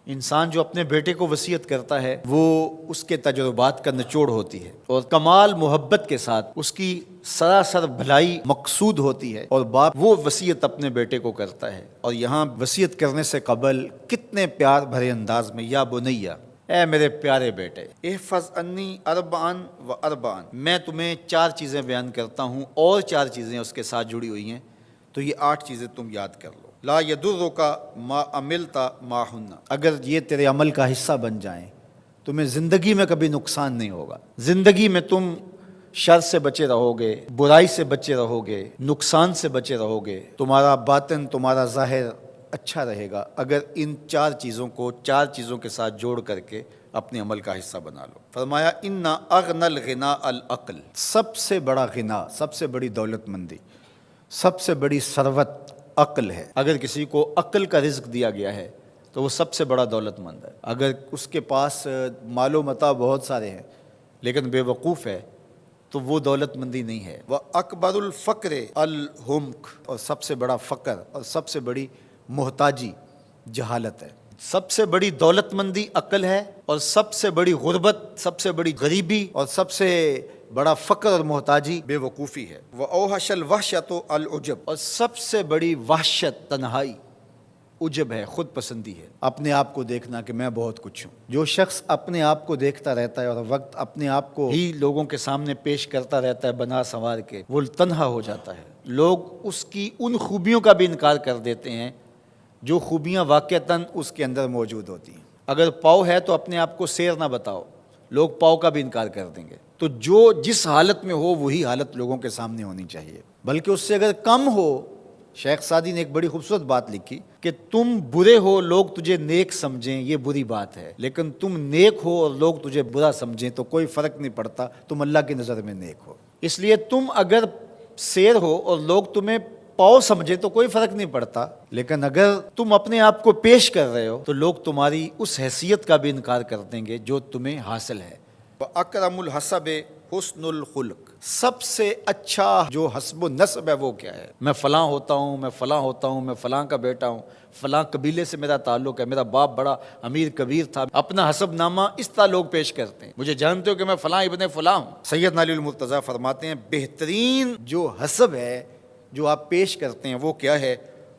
انسان جو اپنے بیٹے کو وصیت کرتا ہے وہ اس کے تجربات کا نچوڑ ہوتی ہے اور کمال محبت کے ساتھ اس کی سراسر بھلائی مقصود ہوتی ہے، اور باپ وہ وصیت اپنے بیٹے کو کرتا ہے، اور یہاں وصیت کرنے سے قبل کتنے پیار بھرے انداز میں، یا بنیا، اے میرے پیارے بیٹے، احفظ انی اربعن و اربعن، میں تمہیں 4 چیزیں بیان کرتا ہوں اور 4 چیزیں اس کے ساتھ جڑی ہوئی ہیں، تو یہ 8 چیزیں تم یاد کر لو۔ لا یضرک ما عملت معہن، اگر یہ تیرے عمل کا حصہ بن جائیں تمہیں زندگی میں کبھی نقصان نہیں ہوگا، زندگی میں تم شر سے بچے رہو گے، برائی سے بچے رہو گے، نقصان سے بچے رہو گے، تمہارا باطن تمہارا ظاہر اچھا رہے گا اگر ان 4 چیزوں کو 4 چیزوں کے ساتھ جوڑ کر کے اپنے عمل کا حصہ بنا لو۔ فرمایا ان اغنى الغنى العقل، سب سے بڑا غنا، سب سے بڑی دولت مندی، سب سے بڑی ثروت عقل ہے۔ اگر کسی کو عقل کا رزق دیا گیا ہے تو وہ سب سے بڑا دولت مند ہے۔ اگر اس کے پاس مال و متاع بہت سارے ہیں لیکن بے وقوف ہے تو وہ دولت مندی نہیں ہے۔ وَأَكْبَرُ الْفَقْرِ الْحُمْقُ، اور سب سے بڑا فقر اور سب سے بڑی محتاجی جہالت ہے۔ سب سے بڑی دولت مندی عقل ہے، اور سب سے بڑی غربت، سب سے بڑی غریبی اور سب سے بڑا فقر اور محتاجی بے وقوفی ہے۔ وَأَوْحَشَ الْوَحْشَةُ الْعُجْبُ، اور سب سے بڑی وحشت تنہائی عجب ہے، خود پسندی ہے، اپنے آپ کو دیکھنا کہ میں بہت کچھ ہوں۔ جو شخص اپنے آپ کو دیکھتا رہتا ہے اور وقت اپنے آپ کو ہی لوگوں کے سامنے پیش کرتا رہتا ہے بنا سنوار کے، وہ تنہا ہو جاتا ہے۔ لوگ اس کی ان خوبیوں کا بھی انکار کر دیتے ہیں جو خوبیاں واقعتاً اس کے اندر موجود ہوتی ہیں۔ اگر پاؤ ہے تو اپنے آپ کو سیر نہ بتاؤ، لوگ پاؤ کا بھی انکار کر دیں گے۔ تو جو جس حالت میں ہو وہی حالت لوگوں کے سامنے ہونی چاہیے، بلکہ اس سے اگر کم ہو۔ شیخ سعدی نے ایک بڑی خوبصورت بات لکھی کہ تم برے ہو لوگ تجھے نیک سمجھیں یہ بری بات ہے، لیکن تم نیک ہو اور لوگ تجھے برا سمجھیں تو کوئی فرق نہیں پڑتا، تم اللہ کی نظر میں نیک ہو۔ اس لیے تم اگر سیر ہو اور لوگ تمہیں پاؤ سمجھے تو کوئی فرق نہیں پڑتا، لیکن اگر تم اپنے آپ کو پیش کر رہے ہو تو لوگ تمہاری اس حیثیت کا بھی انکار کر دیں گے جو تمہیں حاصل ہے۔ وَأَكْرَمُ الْحَسَبِ حُسْنُ الْخُلُقِ، سب سے اچھا جو حسب و نسب ہے وہ کیا ہے؟ میں فلاں ہوتا ہوں، میں فلاں ہوتا ہوں، میں فلاں کا بیٹا ہوں، فلاں قبیلے سے میرا تعلق ہے، میرا باپ بڑا امیر کبیر تھا۔ اپنا حسب نامہ اس طرح لوگ پیش کرتے ہیں، مجھے جانتے ہو کہ میں فلاں ابن فلاں ہوں۔ سیدنا علی المرتضیٰ فرماتے ہیں بہترین جو حسب ہے جو آپ پیش کرتے ہیں وہ کیا ہے؟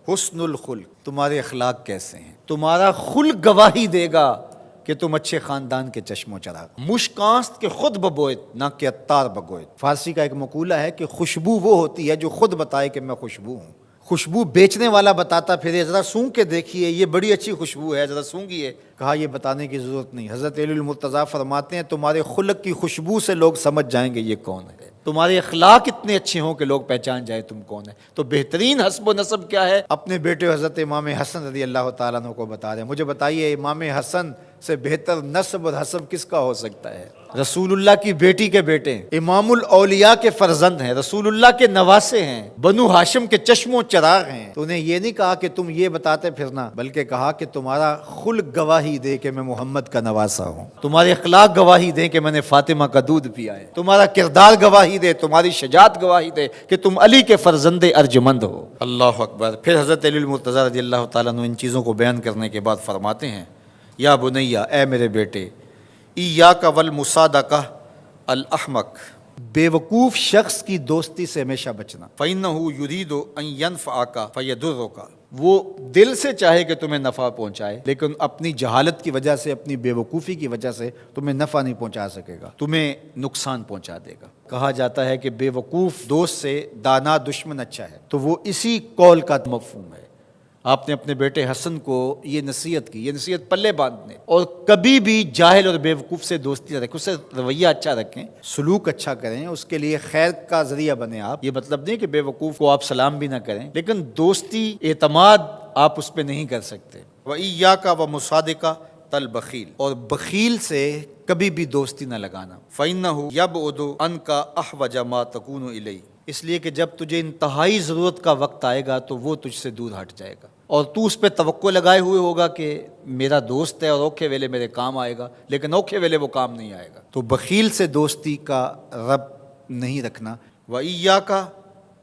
حسن الخلق، تمہارے اخلاق کیسے ہیں، تمہارا خلق گواہی دے گا کہ تم اچھے خاندان کے چشم و چراغ۔ مشکانست کے خود ببوئت نہ کہ عطار بگوئت، فارسی کا ایک مقولہ ہے کہ خوشبو وہ ہوتی ہے جو خود بتائے کہ میں خوشبو ہوں۔ خوشبو بیچنے والا بتاتا پھرے ذرا سونگھ کے دیکھیے یہ بڑی اچھی خوشبو ہے، ذرا سونگھیے، کہا یہ بتانے کی ضرورت نہیں۔ حضرت علی المرتضیٰ فرماتے ہیں تمہارے خلق کی خوشبو سے لوگ سمجھ جائیں گے یہ کون ہے، تمہارے اخلاق اتنے اچھے ہوں کہ لوگ پہچان جائیں تم کون ہے۔ تو بہترین حسب و نسب کیا ہے؟ اپنے بیٹے حضرت امام حسن رضی اللہ تعالیٰ عنہ کو بتا رہے ہیں، مجھے بتائیے امام حسن سے بہتر نسب اور حسب کس کا ہو سکتا ہے؟ رسول اللہ کی بیٹی کے بیٹے ہیں، امام الاولیاء کے فرزند ہیں، رسول اللہ کے نواسے ہیں، بنو ہاشم کے چشم و چراغ ہیں۔ تو انہیں یہ نہیں کہا کہ تم یہ بتاتے پھرنا، بلکہ کہا کہ تمہارا خلق گواہی دے کہ میں محمد کا نواسا ہوں، تمہارے اخلاق گواہی دیں کہ میں نے فاطمہ کا دودھ پیا ہے، تمہارا کردار گواہی دے، تمہاری شجاعت گواہی دے کہ تم علی کے فرزند ارجمند ہو۔ اللہ اکبر۔ پھر حضرت علی المرتضیٰ رضی اللہ تعالیٰ عنہ ان چیزوں کو بیان کرنے کے بعد فرماتے ہیں یا بنیا، اے میرے بیٹے، ایاک والمصادقہ الاحمق، بے وقوف شخص کی دوستی سے ہمیشہ بچنا۔ فإنہ یرید ان ینفعک فیضرک، وہ دل سے چاہے کہ تمہیں نفع پہنچائے لیکن اپنی جہالت کی وجہ سے، اپنی بے وقوفی کی وجہ سے تمہیں نفع نہیں پہنچا سکے گا، تمہیں نقصان پہنچا دے گا۔ کہا جاتا ہے کہ بے وقوف دوست سے دانا دشمن اچھا ہے، تو وہ اسی قول کا مفہوم ہے۔ آپ نے اپنے بیٹے حسن کو یہ نصیحت کی، یہ نصیحت پلے باندھنے، اور کبھی بھی جاہل اور بے وقوف سے دوستی نہ رکھیں، اس سے رویہ اچھا رکھیں، سلوک اچھا کریں، اس کے لیے خیر کا ذریعہ بنیں آپ۔ یہ مطلب نہیں کہ بے وقوف کو آپ سلام بھی نہ کریں، لیکن دوستی اعتماد آپ اس پہ نہیں کر سکتے۔ وَإِيَّاكَ وَمُصَادِقَةَ الْبَخِيلِ، اور بخیل سے کبھی بھی دوستی نہ لگانا۔ فَإِنَّهُ يَبْعُدُ عَنْكَ أَحْوَجَ مَا تَكُونُ إِلَيْهِ، اس لیے کہ جب تجھے انتہائی ضرورت کا وقت آئے گا تو وہ تجھ سے دور ہٹ جائے گا، اور تو اس پہ توقع لگائے ہوئے ہوگا کہ میرا دوست ہے اور اوکھے ویلے میرے کام آئے گا، لیکن اوکھے ویلے وہ کام نہیں آئے گا۔ تو بخیل سے دوستی کا رب نہیں رکھنا۔ وَإِيَّاكَ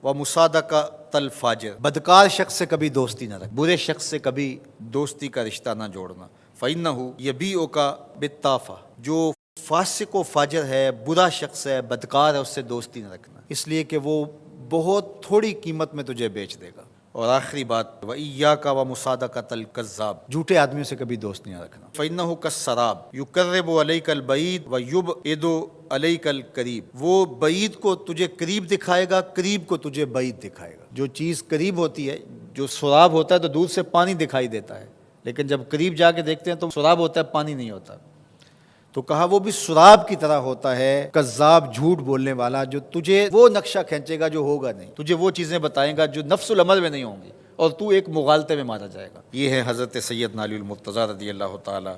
وَمُصَادَقَةَ الْفَاجِرِ، بدکار شخص سے کبھی دوستی نہ رکھ، برے شخص سے کبھی دوستی کا رشتہ نہ جوڑنا۔ فَإِنَّهُ يَبِيعُكَ بِالطَّافَةِ، جو فاسق و فاجر ہے، برا شخص ہے، بدکار ہے، اس سے دوستی نہ رکھنا، اس لیے کہ وہ بہت تھوڑی قیمت میں تجھے بیچ دے گا۔ اور آخری بات، وَإِيَّاكَ وَمُصَادَقَةَ الْكَذَّابِ، جھوٹے آدمیوں سے کبھی دوست نہیں رکھنا۔ فَإِنَّهُ كَالسَّرَابِ يُقَرِّبُ عَلَيْكَ الْبَعِيدَ وَيُبْعِدُ عَلَيْكَ الْقَرِيبَ، وہ بعید کو تجھے قریب دکھائے گا، قریب کو تجھے بعید دکھائے گا۔ جو چیز قریب ہوتی ہے، جو سراب ہوتا ہے تو دور سے پانی دکھائی دیتا ہے، لیکن جب قریب جا کے دیکھتے ہیں تو سراب ہوتا ہے، پانی نہیں ہوتا۔ تو کہا وہ بھی سراب کی طرح ہوتا ہے، کذاب، جھوٹ بولنے والا، جو تجھے وہ نقشہ کھینچے گا جو ہوگا نہیں، تجھے وہ چیزیں بتائے گا جو نفس العمل میں نہیں ہوں گی، اور تو ایک مغالطے میں مارا جائے گا۔ یہ ہے حضرت سیدنا علی المرتضیٰ رضی اللہ تعالی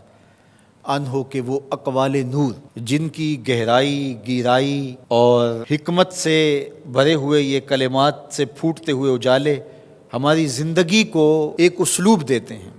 عنہ کے وہ اقوال نور، جن کی گہرائی، گیرائی اور حکمت سے بھرے ہوئے یہ کلمات سے پھوٹتے ہوئے اجالے ہماری زندگی کو ایک اسلوب دیتے ہیں۔